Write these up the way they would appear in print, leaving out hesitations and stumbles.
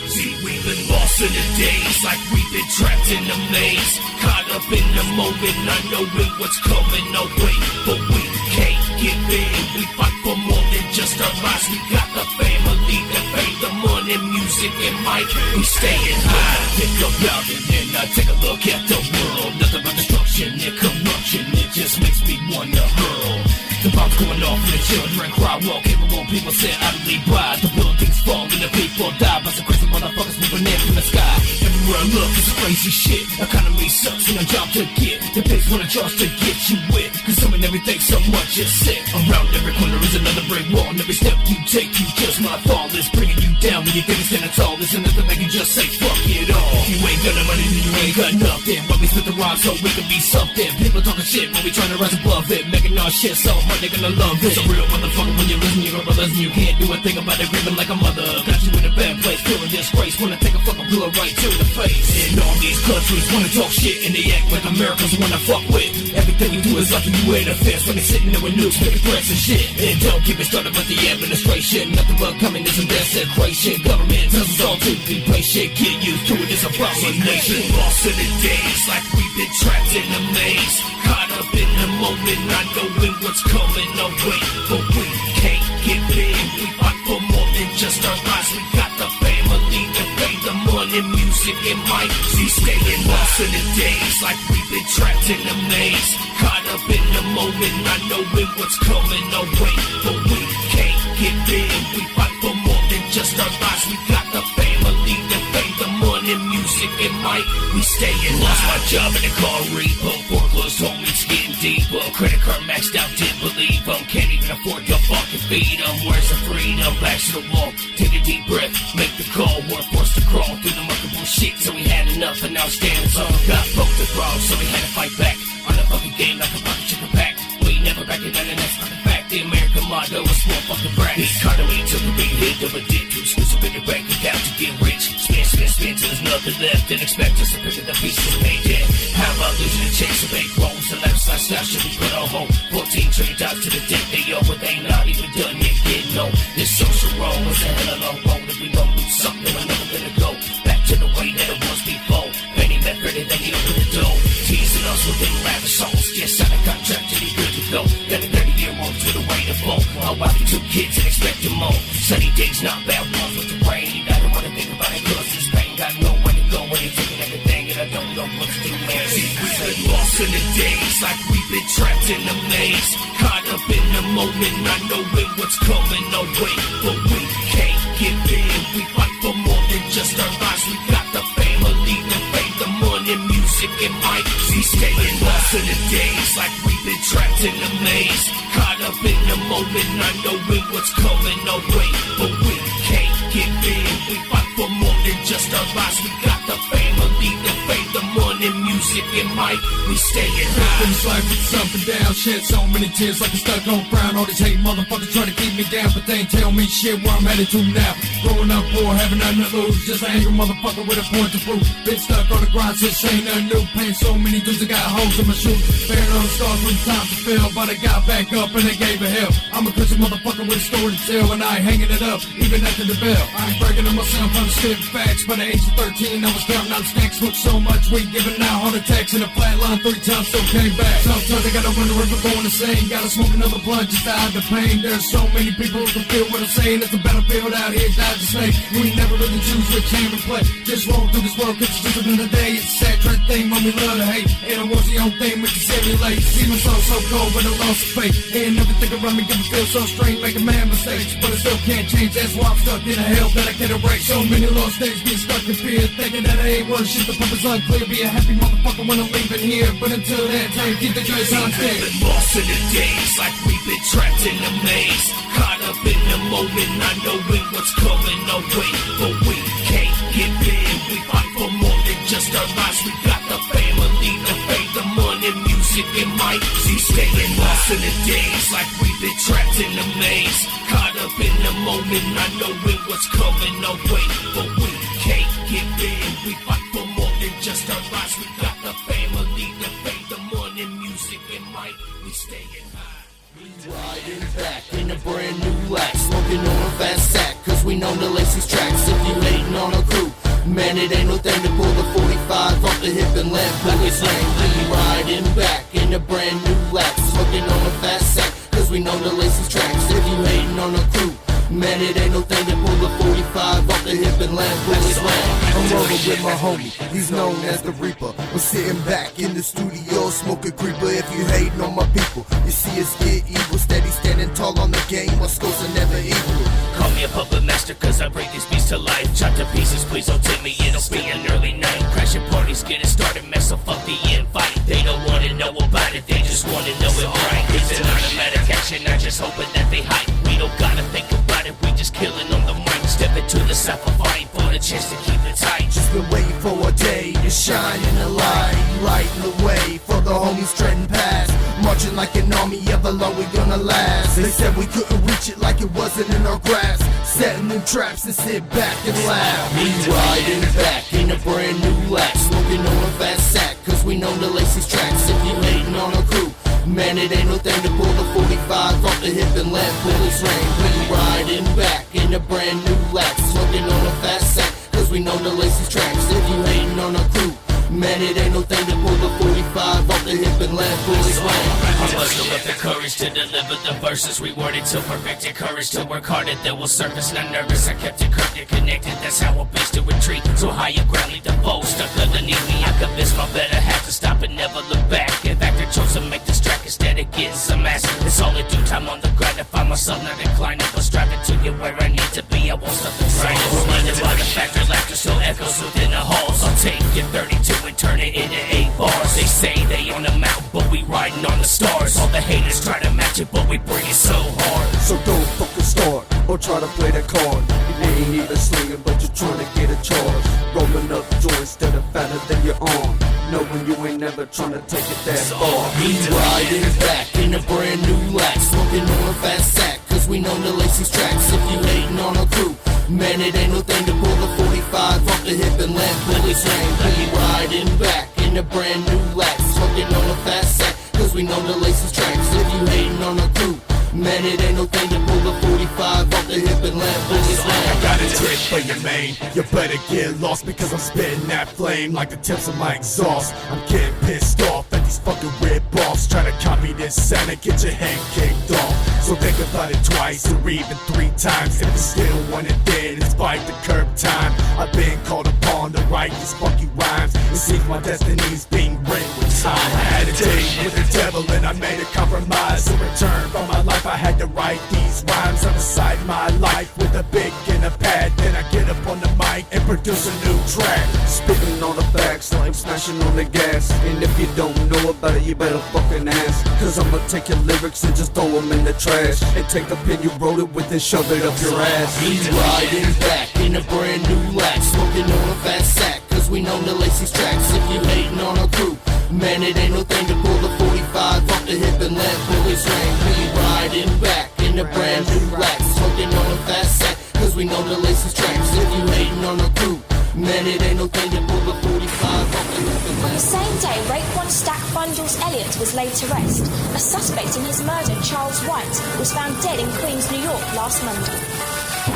See, we've been lost in the days, like we've been trapped in a maze. Caught up in the moment, not knowing what's coming our way. But we can't give in, we fight for more than just our lives. We got the family, the fame, the money, music, and mic. We staying high, think about it, and I take a look at the world. Nothing but destruction and corruption, it just makes me wanna hurl. The bombs going off and the children cry, while capable people sit idly by. The buildings fall and the people die by some crazy motherfuckers moving in from the sky. Everywhere I look is crazy shit. Economy sucks and a job to get. The pigs wanna charge to get you with, consuming everything so much it's sick. Around every corner is another brick wall, and every step you take you just might fall. It's bringing you down when you think it's standing tall. There's nothing that can just say fuck it all. If you ain't got no money then you ain't got nothing. But we spit the rhyme so we can be something. People talking shit when we trying to rise above it, making our shit so hard they gonna love it. It's a real motherfucker when you listen, you're gonna listen. You can't do a thing about it, grieving like a mother. Got you in a bad place, feeling disgrace. Wanna take a fucking blow right to the face. And all these countries wanna talk shit, and they act like Americans wanna fuck with. Everything you do is like you in a fence when they sitting there with nukes making threats and shit. And don't get me started with the administration. Nothing but communism, desecration. Government tells us all to be patient. Get used to it, it's a abomination. Lost in the days, like we've been trapped in a maze. Caught up in the moment, not knowing what's coming our way. But we can't give in, we fight for more than just our lives. We got the family, the fame, the money, music, and mic. See, staying lost in the days, like we've been trapped in a maze. Caught up in the moment, not knowing what's coming our way. But we can't give in, we fight for more than just our lives. We got the family, the fame, the money, music, and mic. We staying lost my job in the car repo. Foreclosed home, it's getting deeper. Credit card maxed out, didn't believe them. Can't even afford to fucking feed them. Where's the freedom? Back to the wall. Take a deep breath, make the call. We're forced to crawl through the muck of bullshit. So we had enough and now standing tall. Got poked the brawl, so we had to fight back. On the fucking game like a pocket chicken pack. We never back it down, and that's fucking fact. The American motto is more fucking brat. The economy took a big hit, of a dick to exclusive in the bank account to get rich. Spin, spin, spin till there's nothing left. And expect us to pick up the pieces made dead. How about losing the chase of bank rolls? The left side style should be put on hold. 14 trillion dollars to the debt they owe, but they not even done yet. Getting no, this social roll was a hell of a long road. If we don't do something, we're never gonna go back to the way that it was before. Penny met better than he opened the door. Teasing us with them lavish songs. Just signed a contract and he good to go. Got a 30-year-old with a way to fall. I'll wife and 2 kids and expect them more. Sunny days, not bad ones with the rain. I don't wanna think about it cause it's pain. Got nowhere to go when you're taking everything, and I don't know what to do, man. See, we've been lost in the days, like we've been trapped in a maze. Caught up in the moment, not knowing what's coming our way. But we can't give in, we fight for more than just our lives. We got the family, the fame, the money, music, and mic. See, staying lost in the days, like we've been trapped in a maze. Caught up in the moment, not knowing what's coming our way. But we can't give in, we fight for more than just our lives. We got the family, the fame, the money, music, and mic. We staying high. This life is up and down, shed so many tears like a stuck on crown. All these hate motherfuckers try to keep me down, but they ain't tell me shit where I'm headed to now. Growing up poor, having nothing to lose, just an angry motherfucker with a point to prove. Been stuck on the grind, so this ain't nothing new. Pain so many dudes that got holes in my shoes. Bearing on the scars when time to fail, but I got back up and they gave a hell. I'm a Christian motherfucker with a story to tell, and I ain't hanging it up, even after the bell. I ain't bragging on myself, I'm spitting facts. By the age of 13, I was counting out stacks. Smoked so much weed, giving out heart attacks. In a flat line 3 times, still came back. Sometimes I gotta run the river going insane. Gotta smoke another blunt just to hide the pain. There's so many people who can feel what I'm saying. It's a battlefield out here, die to snake. We never really choose which game to play. Just roll through this world, cause it's just another day. It's a sad, tragic thing, when we love to hate. And I was the only thing we can simulate. See my soul so cold, but I lost the faith. And everything around me can feel so strange, making mad mistakes. But I still can't change, that's why I'm stuck in a hell that I can't erase. So many lost days, being stuck in fear, thinking that I ain't one shit. The purpose unclear, be a happy motherfucker when I'm leaving here. But until that time, keep the joy on we've been lost in the days, like we've been trapped in a maze. Caught up in the moment, not knowing what's coming our way. But we can't give in, we fight for more than just our lives. We got the family, the fame, the money, music, and mic. See, staying lost in the days, like we've been trapped in a maze. Caught up in the moment, not knowing what's coming our way. But we can't give in, we fight for more than just our lives. We got the family, the fame, the money, music, and mic. We staying high. Riding back in a brand new Lax, smoking on a fast sack, cause we know the Lacey's tracks. If you hating on a crew, man, it ain't no thing to pull the 45 off the hip and let bullets rain. We riding back in a brand new Lax, smoking on a fast sack, cause we know the Lacey's tracks. If you hating on a crew, man, it ain't no thing to pull the 45 off the hip and let bullets rain. I'm rolling with my homie, he's known as the Reaper. We're sitting back in the studio, smoking creeper. If you hating on my people, you see us get evil. Steady standing tall on the game, West Coast are never equal. Call me a puppet master, cause I bring these beats to life. Chop to pieces, please don't tip me, it'll be an early night. Crashing parties, getting started, mess, so fuck the invite. They don't wanna know about it, they just wanna know it right. It's an automatic action, I just hoping that they hype. We don't gotta think about it, we just killing on the mic. Step into the cypher, fight for the chance to keep it tight. Just been waiting for a day to shine in the light, lighting the way for the homies treading past. Marching like an army, ever long we gonna last. They said we couldn't reach it like it wasn't in our grasp. Setting them traps and sit back and laugh. We riding back in a brand new Lax, smoking on a fast sack, cause we know the Lacey's tracks. If you hating on a crew, man, it ain't no thing to pull the 45 off the hip and let bullets rain. We riding back in a brand new Lax, smoking on a fast sack, cause we know the Lacey's tracks. If you hating on a crew, man, it ain't no thing to pull the 45 off the hip and let bullets rain. I mustered up the courage to deliver the verses, rewarded to perfected courage to work harder that will surface. Not nervous, I kept it curved and connected, that's how a bitch to retreat. So higher ground, lead the foe stuck underneath me. I convinced my better half to stop and never look back. In fact, I chose to make this track instead of getting some ass. It's all in due time on the grind to find myself not inclining, but striving to get where I need to be. I won't stop the grind. Reminded by the fact that laughter still echoes within the halls. I'll take your 32 and turn it into 8 bars. They say they on the mountain, but we riding on the stars. All the haters try to match it, but we bring it so hard. So don't fucking start or try to play that card. You ain't even slinging, but you're trying to get a charge. Rolling up joints that are fatter than your arm, knowing you ain't never trying to take it that far. We riding back in a brand new Lax, smoking on a fast sack, cause we know the Lacey's tracks. If you hating on a crew, man, it ain't no thing to pull the 45 off the hip and let bullets rain. We riding back in a brand new Lax, smoking on a fast sack, cause we know the Lacey's tracks. If you hating on a crew, man, it ain't no thing to pull the 45 off the hip and let bullets rain. I got a tip for your main, you better get lost, because I'm spitting that flame like the tips of my exhaust. I'm getting pissed off at these fucking rip-offs, trying to copy this sound and get your head kicked off. So think about it twice or even 3 times if you still want it dead, despite the curb time. I've been called upon to write these fucking rhymes. It seems my destiny's being written with time. I had a date with the devil and I made a compromise. In return for my life, I had to write these rhymes on the side of my life with a big and a pad. Then I get up on the mic and produce a new track, spitting on the facts like smashing on the gas. And if you don't know about it, you better fucking ask, cause I'ma take your lyrics and just throw them in the trash, and take the pen you wrote it with and shove it up your ass. We riding back in a brand new Lax, smoking on a fast sack, cause we know the Lacey's tracks. If you hating on a crew, man, it ain't no thing to pull the 45 off the hip and let bullets rain. We riding back in a brand new Lax, smoking on a fast sack, cause we know the Lacey's tracks. If you hating on a crew, man, it ain't no thing to pull the 45 off the hip and On the let. same day, Rake One Stack Bundles Elliott was laid to rest. A suspect in his murder, Charles White, was found dead in Queens, New York last Monday.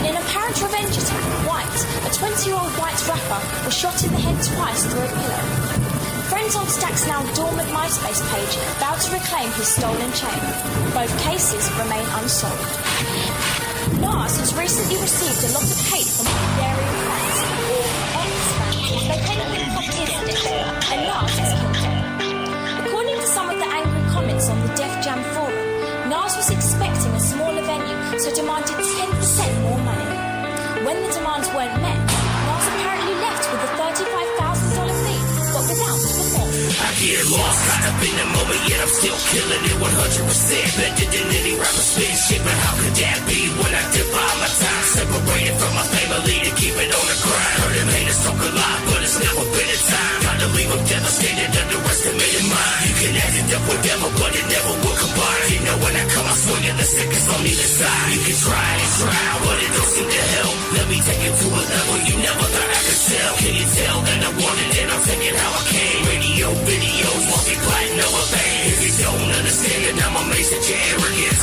In an apparent revenge attack, White, a 20-year-old white rapper, was shot in the head twice through a pillow. Friends on Stack's now dormant MySpace page vowed to reclaim his stolen chain. Both cases remain unsolved. Nas has recently received a lot of hate from Bulgarian fans, or ex-fans, as they claim that hip-hop is addictive, and Nas is killed him. According to some of the angry comments on the Def Jam forum, Nas was expecting a smaller venue, so demanded 10% more money. When the demands weren't met, Nas apparently left with a $35,000 fee, but without the performance. I get lost, caught up in the moment, yet I'm still killing it 100%. Better than any rapper spit shit, but how could that be when I divide my time? Separated from my family to keep it on the grind. Heard them haters talk a lot, but it's never been a time. Gotta leave them devastated, underestimated mine. You can add it up whatever, but it never will combine. You know when I come, I swing in the sickest on either side. You can try and try, but it don't seem to help. Let me take you to a level you never thought I could tell. Can you tell that I want it and I'm thinking how I came? Radio, videos, multiplying over fame. If you don't understand it, I'm amazed at your arrogance.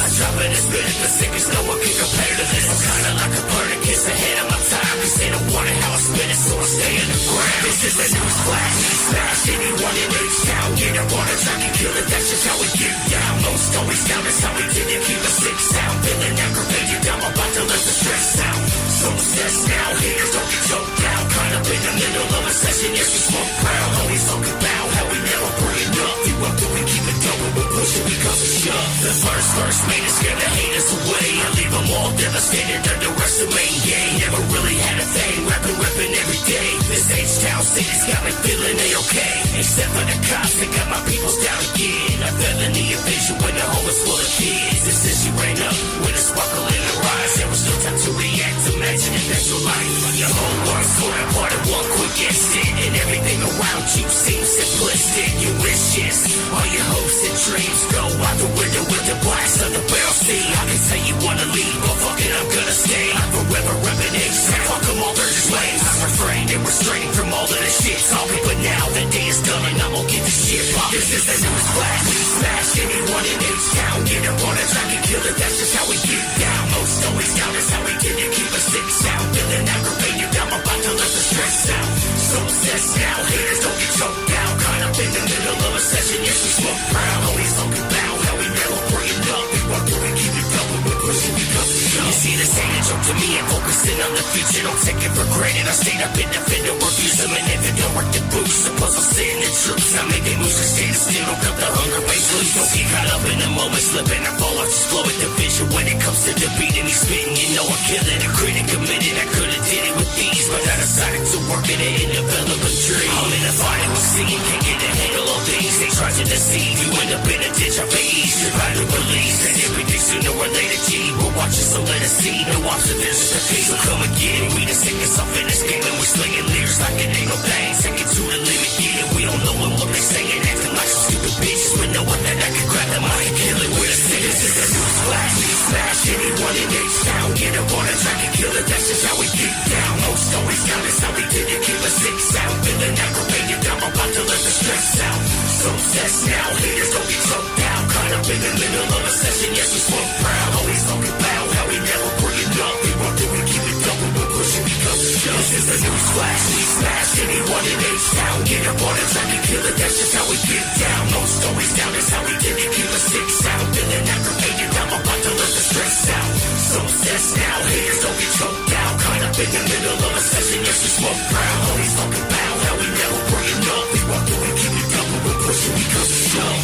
is a news flash. We smash anyone in H-Town. Get up on a track and kill it, that's just how we get down. Most always down, that's how we did it. Keep a sick sound, feeling aggravated. I'm about to let the stress out. So stressed now, haters don't get choked down. Caught up in the middle of a session, yes we smoke proud. Always talk about how we never bring it up. We up to it, keep it going, we push it because it's shove. The first verse made us scare the haters away. I leave them all devastated, underestimate. Yeah, never really had a thing, rapping every day. This H-Town city's got me feeling A-okay. Except for the cops, they got my peoples down again. A felony evasion when the home is full of kids. And since she ran up with a sparkle in her eyes, there was no time to react. Imagine if that's your life. Your whole world's torn apart in one quick instant, and everything around you seems simplistic. Your wishes, all your hopes and dreams go out the window with the blast of the barrel. See, I can say you wanna leave, but fuck it, I'm gonna stay. I'm forever repping H-Town. Fuck them all, they're just lame. I'm refrained and restrained from all of the shit talking, but now the day is done and I'm gonna get this shit poppin'. This is the news flash. We smash anyone in H-Town. Get up on a track and kill it, that's just how we get down. Most always down, that's how we did it. Keep a sick sound, feeling aggravated. I'm about to let the stress out. So obsessed now, haters don't get choked out. Caught up in the middle of a session, yes we smoke proud. Always talking about how we never bring it up. We work through it, keep it going, we're pushing because we go. You see this ain't a joke to me, I'm focusing on the future. Don't take it for granted, I stayed up in the fender, refuse them. And if it don't work the boost, the puzzle sitting the troops. I make it moves to stay still, don't cut the hunger base loose. Don't get caught up in the moment, slipping and fall off. Just flow with the vision when it comes to the beat and me spitting. You know I'm killing, a critic committed. I could've did it with these, but I decided to work it and develop a dream. I'm in a fight with singing, can't get a handle on things. They try to deceive you, end up in a ditch of ease. You're about to release, and everything sooner or later, G. We're watching, so let us see. No option, there's just a piece. So come again, we just take us off in this game, and we're slinging lyrics like it ain't no thing. Take it to the limit, yeah, we don't know what they're saying. Acting like some stupid bitches, but knowing that I can grab them, I can kill it with a stick. This is a news flash. We smash anyone in H-Town. Get up on a track and kill it, that's just how we get down. Most always down, that's how we did it. Keep a sick sound, feeling aggravated. I'm about to let the stress out. So obsessed now, haters don't get choked out. Caught up in the middle of a session, yes we smoke proud. Always talking about how we never bring it up. We work through it, keep it going, we're pushing because it's done. This is a news flash. We smash anyone in H-Town. Get up on a track and kill it, that's just how we get down. Most always down, that's how we did it. Keep a sick sound, feeling aggravated. I'm about to let the stress out. So obsessed now, haters don't get choked out. Caught up in the middle of a session, yes we smoke proud. Always talking about how we never bring it up. We walk through and keep it going, we're pushing because it's done.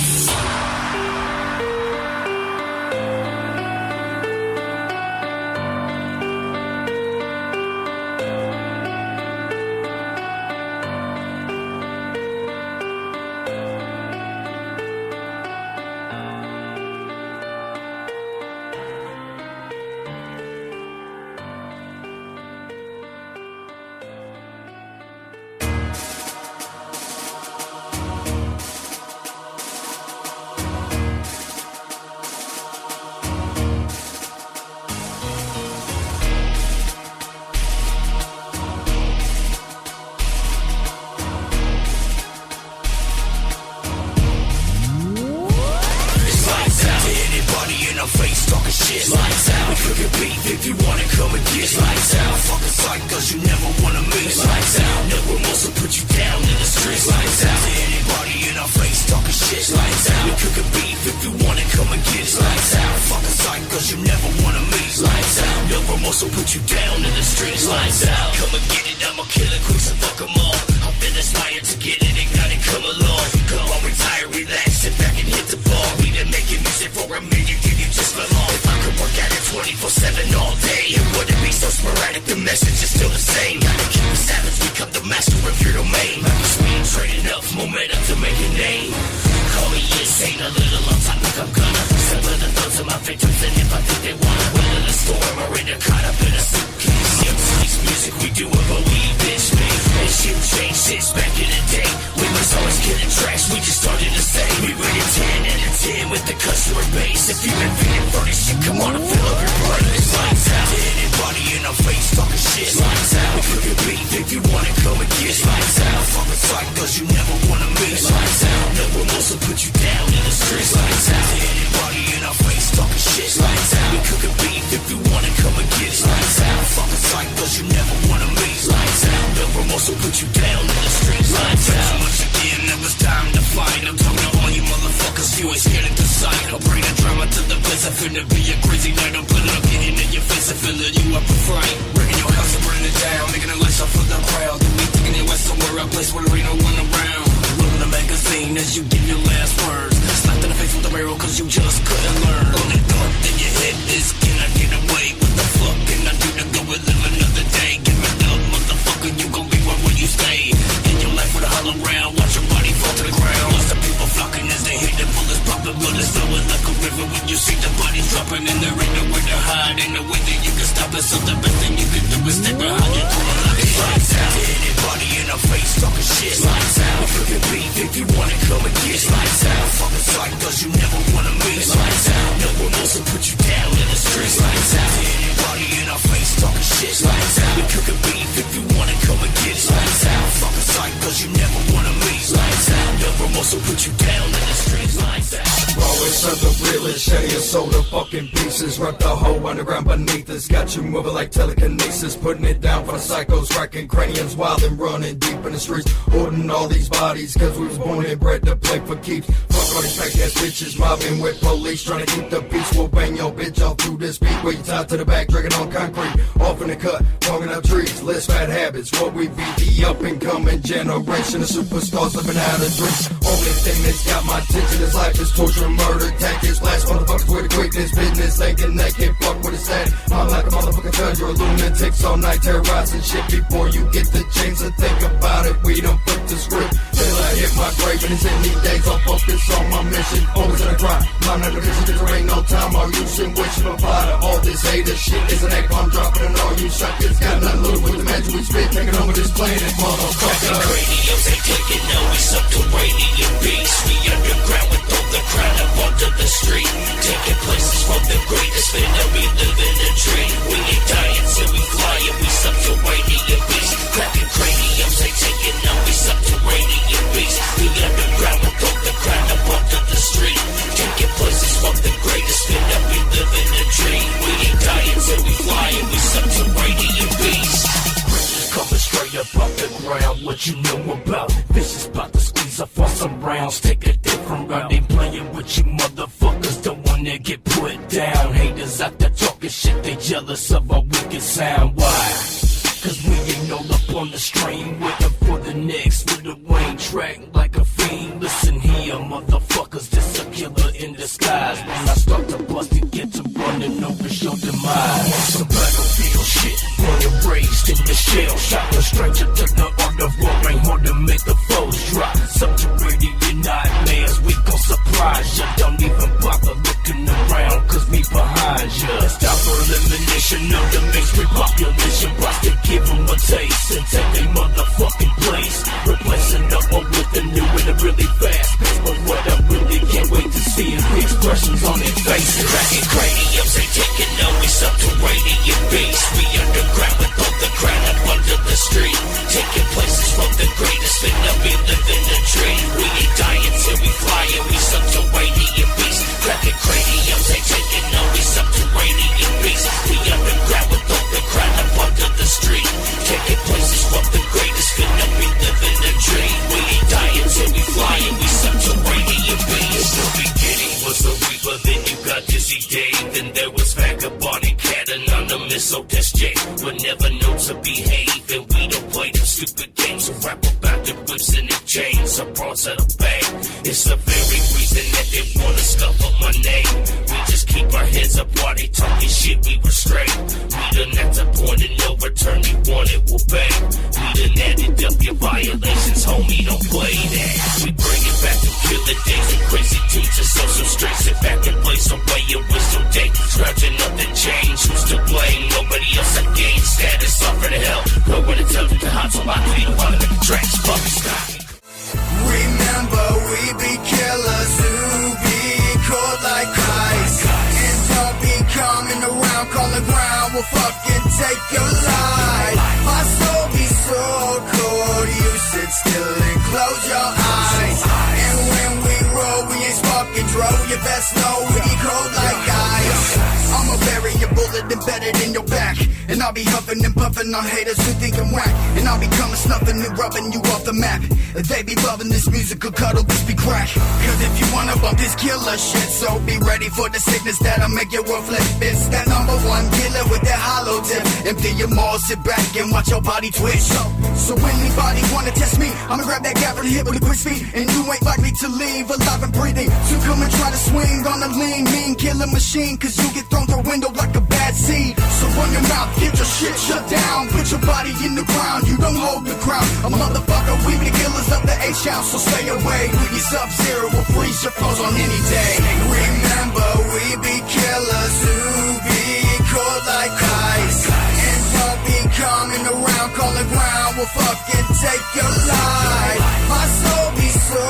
Face talking shit. Lights out. We cook it beef if you wanna come and get. Lights out. Fucking sight cause you never wanna meet. Lights out. No remorse will put you down in the streets. Lights out. To anybody in our face talking shit. Lights out. We cook it beef if you wanna come and get. Lights out. Fucking sight cause you never wanna meet. Lights out. No remorse will put you down in the streets. Lights out. Come and get it, I'ma kill it quick, so fuck them all. I've been inspired to get it, ignite it, come along. Come on, retire, relax, sit back and hit the ball. We been making music for a minute, just belong. If I could work at it 24/7 all day, it wouldn't be so sporadic. The message is still the same. Gotta keep it savage, become the master of your domain. Like a speed, trading up momentum to make a name. Call me insane, a little on topic. I'm gonna sever the thoughts of my victims, and if I think they wanna weather the storm or in a caught up in a suitcase. MC's music, we do it, but we bitch made. And shit changed since back in the day. We was always killing tracks, we just started to say we rated 10 out of 10 with the customer base. If you've been feeling for this shit, come on and fill up your blood. It's lights out. To anybody in our face talking shit. Lights out. We cook it beef if you wanna come and get. Lights out. Fucking sight cause you never wanna meet. Lights out. No remorse will put you down in the streets. Lights out. To anybody in our face talking shit. Lights out. We cook it beef if you wanna come and get. Lights out. Fucking sight cause you never wanna meet. Lights out. No remorse also put you down in the streets. Lights out. Once again, it was time to fight. I'm talking to all you motherfuckers, you ain't scared at the sight. I'll bring the drama to the place. I finna be a crazy night. I'm putting up, getting in your face. I feel that you up a fright. Breaking your house and burning it down, making a lights off for the crowd. Then we taking it west somewhere, a place where there ain't no one around. Rolling the magazine as you give your last words. Slapped in the face with the barrel cause you just couldn't learn. On it up, then your head is, can I get away? What the fuck can I do to go and live another day? Give it up, motherfucker, you gon' be right where you stay. In your life with a hollow round, watch your body fall to the ground. Lots of people flocking as they hit the bullets popping, bullets flowing like a river when you see the bodies dropping. And there ain't nowhere to hide, ain't no way that you can stop it. So the best thing you can do is stay behind your door like it's lights out. Anybody in our face talking shit, lights out. If you can beat, if you wanna come and get lights out. Fucking sight cause you never wanna meet, lights out. No one else will put you down in the streets, lights out. Anybody in our face talking shit, lights out. If you can beat, if you wanna come and get lights out. Fucking sight cause you never wanna meet, lights out. No one else will put you down in the streets, lights out. Always serve the realest, share your soul to fucking pieces. Rip the whole underground beneath us. Got you moving like telekinesis. Putting it down for the psychos, cracking craniums wild and running deep in the streets. Holding all these bodies, cause we was born and bred to play for keeps. Fuck all these fake ass bitches, mobbing with police. Trying to keep the peace, we'll bang your bitch off through this beat. Where you tied to the back, drinking on concrete. Off in the cut, walking up trees. List bad habits, what we be the up and coming generation of superstars living out of dreams. Only thing that's got my attention is life is torture and murder tactics. Last motherfuckers with the quickness, business, thinking they can fuck with it's that. I'm like a motherfucking judge, you're a lunatic, all night terrorizing shit. Before you get the chance to think about it, we done put the script. Till I hit my grave and it's in these days, I'll focus on my mission. Always in a grind, mind on the vision, cause there ain't no time or use in which to apply to all this hater shit. It's an act I'm dropping and all you suckers got nothing to lose with the magic we spit. Taking over this planet, motherfucker. Craniums ain't taking no, we subterranean beats. We underground with all the crown up onto the street. Taking places from the greatest, finna be living a dream. We ain't dying till we flying, we subterranean beats. Cracking craniums ain't taking no, we subterranean beats. We underground with all the crown up onto the street. Taking places from the greatest, finna be living a dream. We ain't dying till we flying, we subterranean beats. Coming straight up off the ground, what you know about? Vicious about to squeeze up on some rounds, take a different route. Ain't playing with you motherfuckers, don't wanna get put down. Haters out there talking shit, they jealous of our wicked sound. Why? Cause we ain't all up on the stream, waiting for the next with the Wayne track like a fiend. Listen here, motherfuckers, this a killer in disguise. When I start to bust it, get to running over your demise. Some battlefield shit, born and raised in the shell. Shot a stranger to the art of war, ain't hard to make the foes drop. Subterranean nightmares, we gon' surprise ya. Don't even bother looking around, cause we behind ya. Stop for elimination of the mixed repopulation. Watch to give them a taste and take their motherfucking place. Replacing the old with the new in a really fast pace. But what I really can't wait to see is the expressions on their faces. Cracking craniums ain't taking no, we subterranean beats. We underground with all the crown up under the street. Taking places from the greatest, finna be living a dream. We ain't dying till we flying, we subterranean beats. Cracking craniums ain't taking no, we subterranean beats. We underground with all the crown up under the street. Taking places from the greatest, finna be living a dream. We ain't dying till we flying, we subterranean beats. The beginning was a reaper, then you got Dizzy Dave. Then there was Vagabond and Cat Anonymous, so that's Jay. We'll never know to behave, and we don't play them stupid games. So rap about the whips and the chains, a bronze at a bag. It's the very reason that they wanna scuff up my name. We just keep our heads up while they talking shit, we restrain. We done at the point of no return, you want it, we'll bang. We done added up your violations, homie, don't play that. We bring it back to kill the days of crazy tunes and social straight. Sit back and play some way your wisdom day. Scratching up the change, who's to blame? Nobody else I gain status, suffer to hell. Go when it tells you to hot, so I need to wanna make the tracks, fuck stop. Remember, we be killers who be cold like ice. And don't be coming around, calling ground, we'll fucking take your life. My soul be so cold, you sit still and close your eyes. And when we roll, we ain't sparking dro, you best know we be cold like ice. I'ma bury your bullet embedded in your back, and And I'll be huffing and puffing on haters who think I'm whack. And I'll be coming snuffing and rubbing you off the map. They be loving this musical cuddle, this be crack. Cause if you wanna bump this killer shit, so be ready for the sickness that'll make your world flip. It's that number one killer with that hollow tip. Empty your mall, sit back and watch your body twitch. So anybody wanna test me, I'ma grab that guy from the hip with a quick speed. And you ain't likely to leave alive and breathing. So come and try to swing on the lean, mean killer machine. Cause you get thrown through a window like a bad seed. So run your mouth, get your shit shut down. Put your body in the ground, you don't hold the crown. A motherfucker, we be the killers of the H-Town. So stay away, we be Sub-Zero, will freeze your clothes on any day. Remember, we be killers who be cold like ice. And don't be coming around, calling ground, will fucking take your life. My soul be so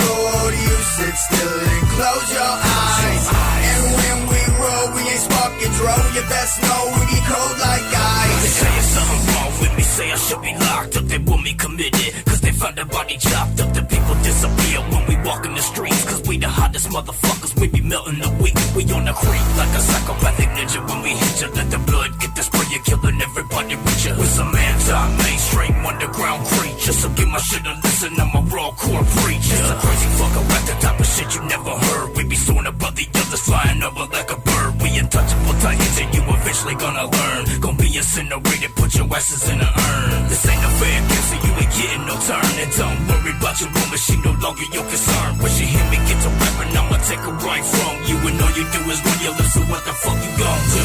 cold, you sit still and close your eyes. And when we roll, we ain't sparking dro. You best know we be cold like ice. They say there's something wrong with me, say I should be locked up. They want me committed, cause they found a body chopped up. The people disappear when we walk in the streets, cause we the hottest motherfuckers, we be melting the weak. We on the creep like a psychopathic ninja. When we hit you, let the blood get the spray, you're killing everybody with you. With some anti-mainstream underground creatures. So give my shit a listen, I'm a raw core preacher. It's a crazy fucker at the top of shit you never heard. We be soaring above the others, flying over like a bird. We untouchable titans and you eventually gonna learn. Gonna be incinerated, put your asses in an urn. This ain't a fair game, so you ain't getting no turn. And don't worry about your woman, she no longer your concern. When she hear me get to rapping, I'ma take her right from you. And all you do is run your lips, so what the fuck you gon' do?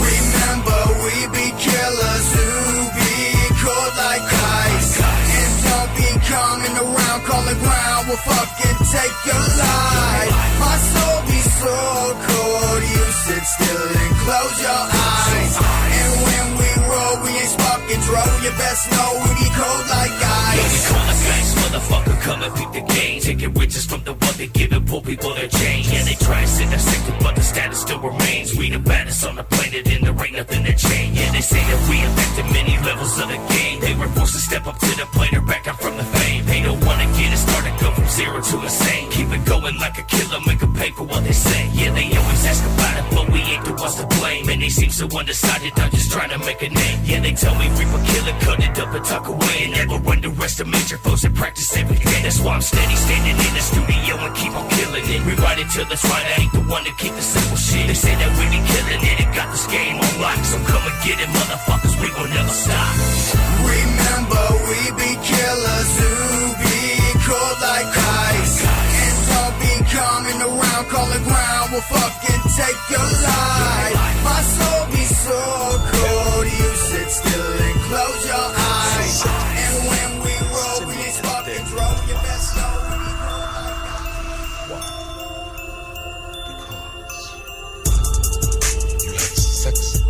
Remember, we be killers who be cold like ice. And don't be coming around, calling ground, will fucking take your life. My soul be so cold, you sit still and close your eyes. And when we roll, we ain't sparking dro. You best know we be cold like ice. We call the gangs, motherfucker, come and peep the game. Taking riches from the one they give and poor people their change. Yeah, they try and sit sector, but the status still remains. We the baddest on the planet and there ain't nothing to change. Yeah, they say that we affected many levels of the game. They were forced to step up to the plate or back out from the fame. They don't wanna get it started, go from zero to insane. Keep it going like a killer, make them pay for what they say. Yeah, they always ask about it, but we ain't the ones to blame. And they seem so undecided, I'm just trying to make a name. Yeah, they tell me reap a killer, cut it up and tuck away. And never underestimate your foes and practice every day. That's why I'm steady standing in the studio and keep on killing it. Rewrite it till it's right, I ain't the one to keep the simple shit. They say that we be killing it and got this game on lock. So come and get it, motherfuckers, we will never stop. Remember, we be killers who be cold like ice. And don't be coming around, calling ground, will fucking take your life. My soul be so cold, you sit still and close your eyes. And when we roll, we ain't sparking dro. You best know we be cold like ice. You have sex.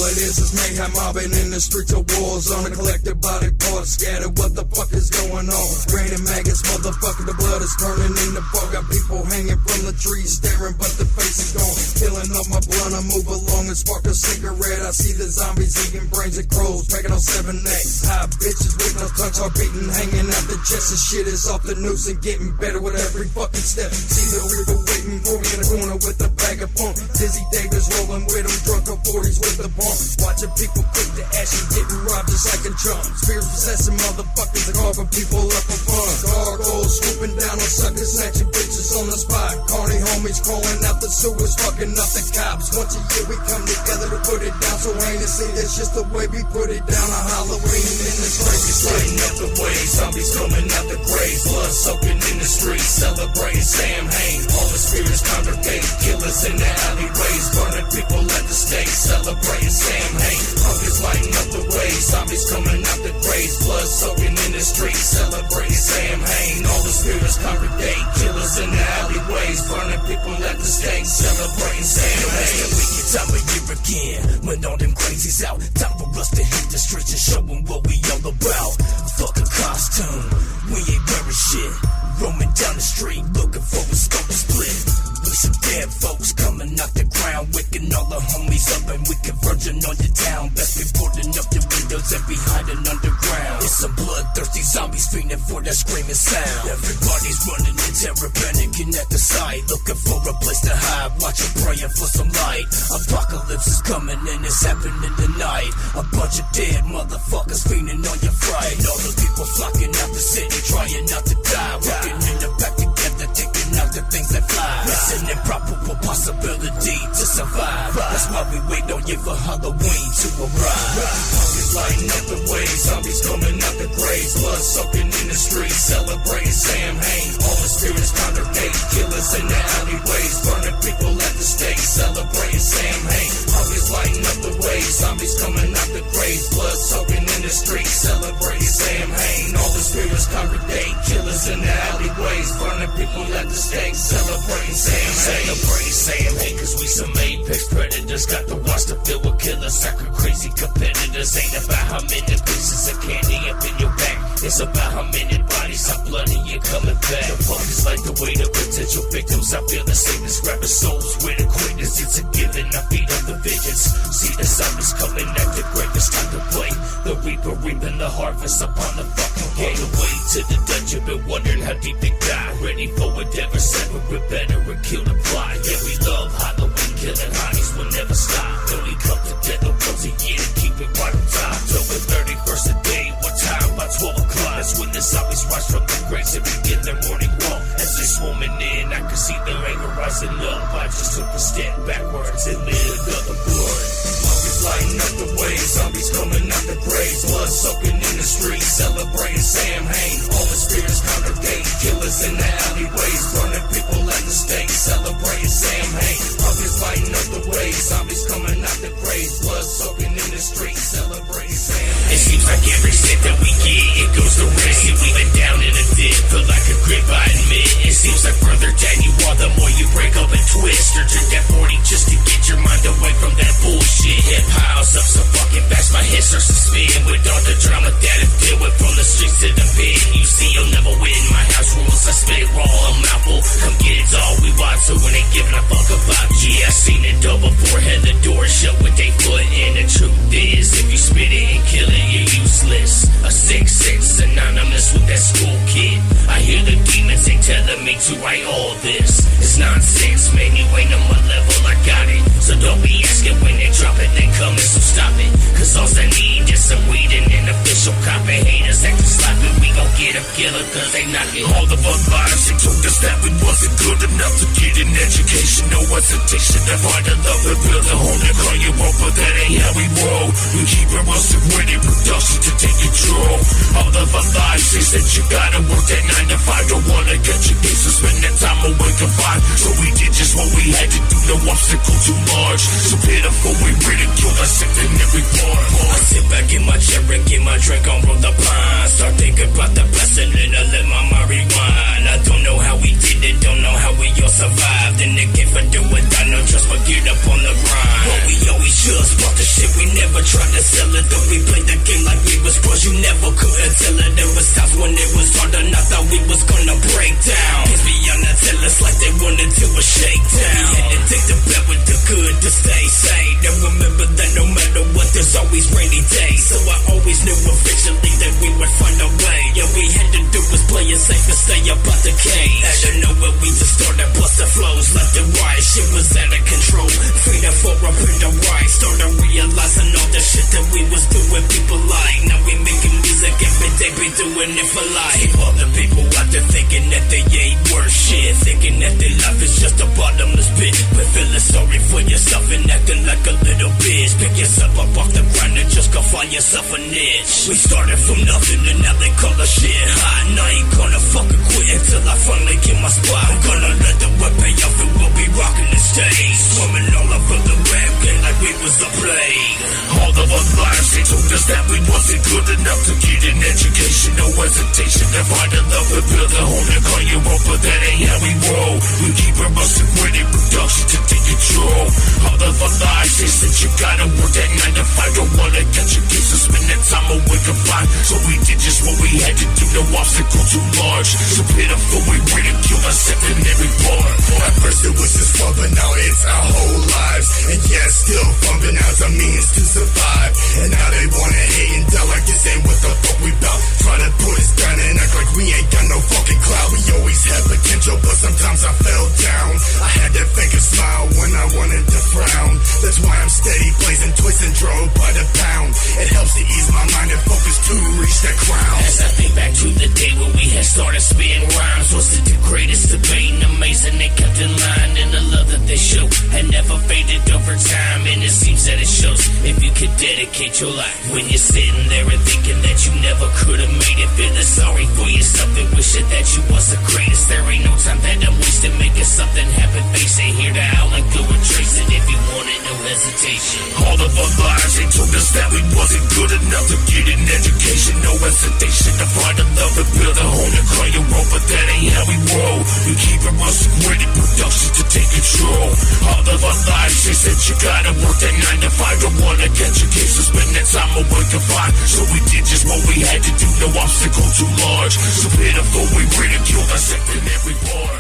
It is mayhem mobbing in the streets of war zone. Collected body parts scattered. What the fuck is going on? Raining maggots, motherfucker, the blood is turning in the fog. Got people hanging from the trees, staring, but the face is gone. Filling up my blunt, I move along and spark a cigarette. I see the zombies eating brains and crows, packing on 7 necks. High bitches with no tongues are beating, hanging out the chest. And shit is off the noose and getting better with every fucking step. See the reaper waiting for me in the corner with a bag of pump. Dizzy Davis rolling with him, drunk on 40s with the pump. Watching people cook the ash and getting robbed just like a chump. Spirit possessing motherfuckers that carving people up for fun. Gargoyles swooping down on suckers, snatching bitches on the spot. Carney homies calling out the sewers, fucking up the cops. Once a year we come together to put it down. So ain't it see that's just the way we put it down. A Halloween in this crazy Lighting up the way, zombies coming out the graves. Blood soaking in the streets, celebrating Sam Hain. All the spirits congregate, killers in the alleyways. Burning people at the stake, celebrating Sam Hain. Punkers lighting up the way, zombies coming out the graves. Blood soaking in the streets, celebrating Sam Hain. All the spirits congregate, killers in the alleyways. Burning people at the stake, celebrating Sam Hain. Time of year again, when all them crazies out. Time for us to hit the streets and show them what we all about. Fuck a costume, we ain't wearing shit. Roaming down the street, looking for a scope to split. We some dead folks coming out the ground, waking all the homies up and we converging on your town. Best be boarding up your windows and be hiding underground. It's some bloodthirsty zombies fiending for that screaming sound. Everybody's running in terror, panicking at the sight, looking for a place to hide, watching, praying for some light. Apocalypse is coming and it's happening tonight. A bunch of dead motherfuckers fiending on your fright. All the people flocking out the city, trying not to die, working in the back together, taking out the things that fly. It's an improbable possibility to survive. That's why we wait on you for Halloween to arrive. Zombies lighting up the way, zombies coming out the graves, blood soaking in the streets, celebrating Samhain. All the spirits congregate, killers in the alleyways, burning people at the stake, celebrating Samhain. Zombies lighting up the way, zombies coming out the graves, blood soaking in the streets, celebrating Samhain. All the spirits congregate, killers in the alleyways, burning people at the stake, celebrating Samhain. Celebrating Samhain, cause we some apex predators, got the watch to fill with killers, sucker crazy competitors. Ain't about how many pieces of candy up in your back, it's about how many bodies, how bloody you coming back. The focus like the way the potential victims, I feel the sickness, grabbing souls with a quickness. It's a given, I feed on the visions. See the zombies coming at the grave, it's time to play. The reaper reaping the harvest upon the fucking gate. On the way to the dungeon, been wondering how deep they got. Ready for whatever, separate better and kill the fly. Yeah, we love Halloween, killing honeys will never stop. Only come together once a year to keep it right on top. October 31st a day, what time? About 12 o'clock. That's when the zombies rise from the graves and begin their morning walk. As they swarming in, I can see their anger rising up. I just took a step backwards and lit another blood. Zombies lighting up the way, zombies coming out the graves, blood soaking in the streets, celebrating Samhain. All the spirits congregate, killers in the alleyways, burning people at the stake, celebrating Samhain. Zombies lighting up the way, zombies coming out the graves, blood soaking in the streets, celebrating Samhain. It seems like every step that we get, it goes to risk. We've been down in a dip, feel like a grip, I admit. It seems like further down you are, the more you break up and twist. Or drink that 40 just to get your mind away from that bullshit. Hip piles up so fucking fast, my head starts to spin with all the drama that I've dealt with, from the streets to the pen. You see, you'll never win. My house rules, I spit it raw, a mouthful. Come get it all we want, so we ain't giving a fuck about. Yeah, I seen it all before, had the door shut with they foot in. The truth is, if you spit it and kill it, you're useless. A 6'6", anonymous with that school kid. I hear the demons, they telling me to write all this. It's nonsense, man, you ain't on my level, I got it. So don't be asking when they drop it, they coming, so stop it. Cause all I need is some weed and an official copy. Haters acting sloppy, we gon' get a killer cause they not it. All of our lives, they told us that we wasn't good enough to get an education. No hesitation to find a love and build a home and call you up, but that ain't how we roll. We keep it rusting with it, production to take control. All of our lives, they said you gotta work that 9 to 5. Don't wanna get your games to spend that time away confined. So we did just what we had to do, no obstacle too large. So pitiful, we ridicule ourselves in every part. I sit back in my chair and get my drink on, roll the pine. Start thinking about the blessing and I let my mind rewind. I don't know how we did it, don't know how we all survived. And again for do it, I know just but get up on the grind. But we always just bought the shit, we never tried to sell it. Though we played the game like we was pros, you never couldn't tell it. There was times when it was hard and I thought we was gonna break down. It's beyond the tell us like they wanted to a shakedown. We had to take the bad with the good to stay sane. And remember that no matter what, there's always rainy days. So I always knew eventually that we would find a way. Yeah, we had to do was play it safe and stay up out the cage. Out of nowhere we just started busting flows left and right. Shit was out of control. Freedom for up in the right. Started realizing all the shit that we was doing people like. Now we making music every day, be doing it for life. Keep all the people out there thinking that they ain't worth shit, thinking that their life is just a bottomless pit. But feeling sorry for yourself and acting like a little bitch. Pick yourself up off the ground and just go find yourself a niche. We started from nothing and now they call us shit hot. And I ain't gonna fucking quit until I finally get my spot. I'm gonna let the web pay off and we'll be rocking the stage. Swarming all over the rap game like we was a plague. All of our lives they told us that we wasn't good enough to get an education. No hesitation to find a love and build a home and call you up, but that ain't how we roll. We keep it rusting with it, production to take control. All of our lives they said you gotta work that 9 to 5. Don't wanna get your kids to spend that time away confined. So we did just what we had to do, no obstacle too large. So pitiful, we ridicule ourselves in every part. At first first it was just fun, but now it's our whole lives. And yeah, still fun, but now it's a means to survive. And now they wanna hate and die like this ain't what the fuck we bout. Try to put us down and act like we ain't got no fucking clout. We always had potential, but sometimes I fell down. I had that fake a smile when I wanted to frown. That's why I'm steady blazing, twisting, drove by the pound. It helps to ease my mind and focus to reach that crown. As I think back to the day when we had started spitting rhymes, was it the greatest debate and amazing they kept in line? And the love that they show had never faded over time, and it seems that it shows if you could dedicate your life. When you're sitting there and thinking that you never could have made it, feeling sorry for yourself and wishing that you was the greatest. There ain't no time that I'm wasting making something happen. Face it, here to howl and go and trace it if you want it, no hesitation. All of our lives they told us that we wasn't good enough to get an education, no hesitation to find a love and build a home and call your own, but that ain't how we roll. We keep it rusting with it, production to take control. All of our lives they said you gotta work that 9 to 5, don't wanna catch a case, so spend that time away confined. So we did just what we had to do, no obstacle too large. So pitiful we ridiculed ourselves in every part.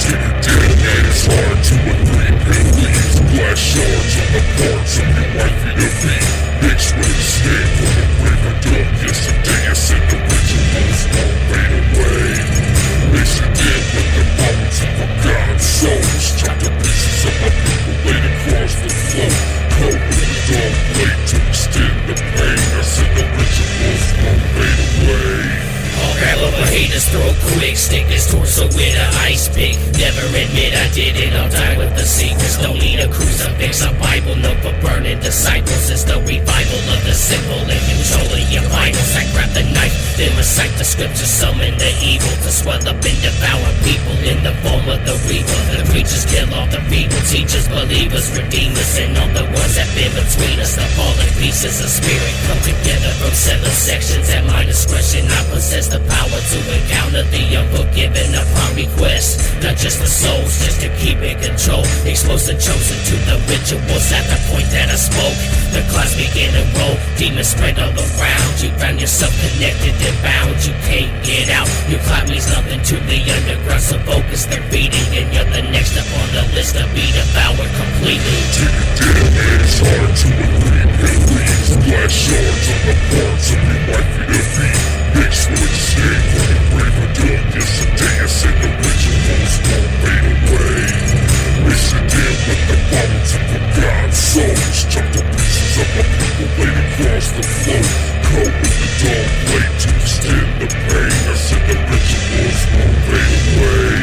Take it down and it's hard to agree. Pale leaves, glass shards on the parts of your wifey to be. Mixed with a stand from the grave I dug yesterday. I said the rituals won't fade away. Mix it in with the bones of forgotten souls. Chop the pieces of my people laid across the floor. Coat with a dog blade to extend the pain. I said the rituals won't fade away. All grab up a haters, throw quick, stick his torso with an ice pick. Never admit I did it, I'll die with the secrets. Don't need a crucifix, a Bible note for burning disciples. It's the revival of the simple and controlling your vitals. I grab the knife, then recite the scriptures, summon the evil to swell up and devour people in the form of the reaper. The preachers kill all the people, teachers, believers, redeemers, and all the ones that been between us. The fallen pieces of spirit come together from 7 sections. At my discretion, I possess the power to encounter the unforgiven upon request. Not just for souls, just to keep in control. Expose the chosen to the rituals at the point that I spoke. The clouds begin to roll, demons spread all around. You found yourself connected and bound, you can't get out. Your cloud means nothing to the underground, so focus their beating. And you're the next up on the list to be devoured completely. Take it down and it's hard to agree. Pale leaves, glass shards on the parts of your wifey to be. Mixed with a stand from the grave I dug yesterday. I said the rituals won't fade away. Mix it in with the bones of forgotten souls. Chop the pieces of my people laid across the floor. Coat with the dog blade to extend the pain. I said the rituals won't fade away.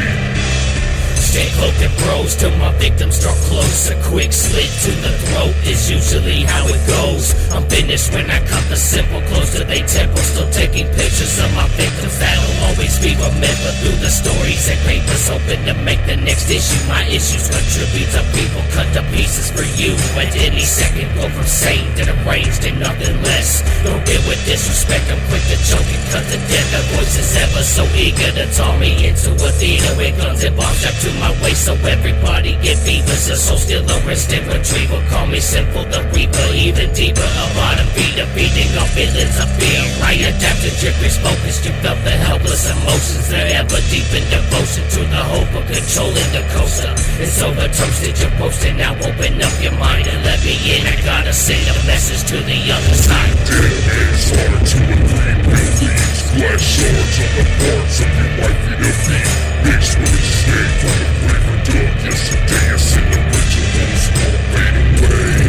Stay cloaked and bros till my victims draw close. A quick slit to the throat is usually how it goes. I'm finished when I cut the simple close to they temple. Still taking pictures of my victims that'll always be remembered through the stories and papers. Hoping to make the next issue. My issues contribute to people cut to pieces for you. At any second go from sane to deranged and nothing less. Don't get with disrespect, I'm quick to choke and cut to death. The voice is ever so eager to turn me into a theater with guns and bombs strapped to my waist, so everybody get fevers. A soul still a resting retriever. Call me simple the reaper. Even deeper, a bottom feeder, feeding on feelings of fear. I adapted, drippers focused. You felt the helpless emotions. They're ever deep in devotion to the hope of controlling the coaster. It's over, toasted, you're posted. Now open up your mind and let me in. I gotta send a message to the other side. Damn, it's hard to agree. Pale leaves, glass shards on the parts of your wifey to be. Mixed with a stand from the grave I dug yesterday. I said the rituals won't fade away.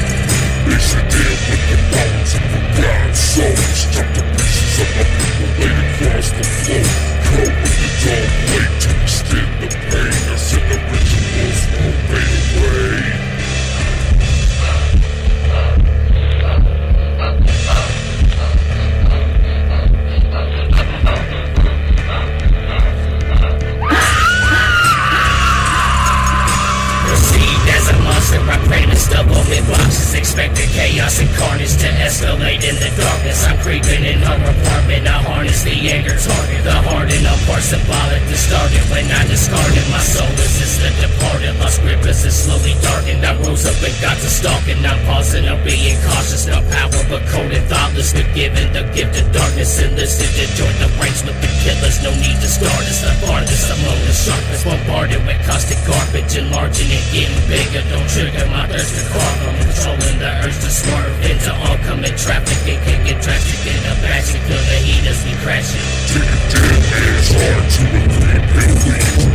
Mix it in with the bones of forgotten souls. Chop the pieces of my people laid across the floor. Coat with the dog blade to extend the pain. I said the rituals won't fade away. I pray to stubble in boxes, expecting chaos and carnage to escalate in the darkness. I'm creeping in her apartment, I harness the anger target. The hardened up part symbolic to start it. When I discarded my soul as it's the departed. My script is slowly darkened. I rose up and got to stalking. I'm pausing, I'm being cautious. No power but cold and thoughtless. But given the gift of darkness, enlisted to join the ranks with the killers. No need to start us the farthest among the sharpest, bombarded with caustic garbage, enlarging and getting bigger. Don't trigger my thirst to carve. I'm controlling the urge to swerve into oncoming traffic. It can get drastic in the backseat, feel the heat as we crashing. Take a dead man's heart to a 3-pill weed.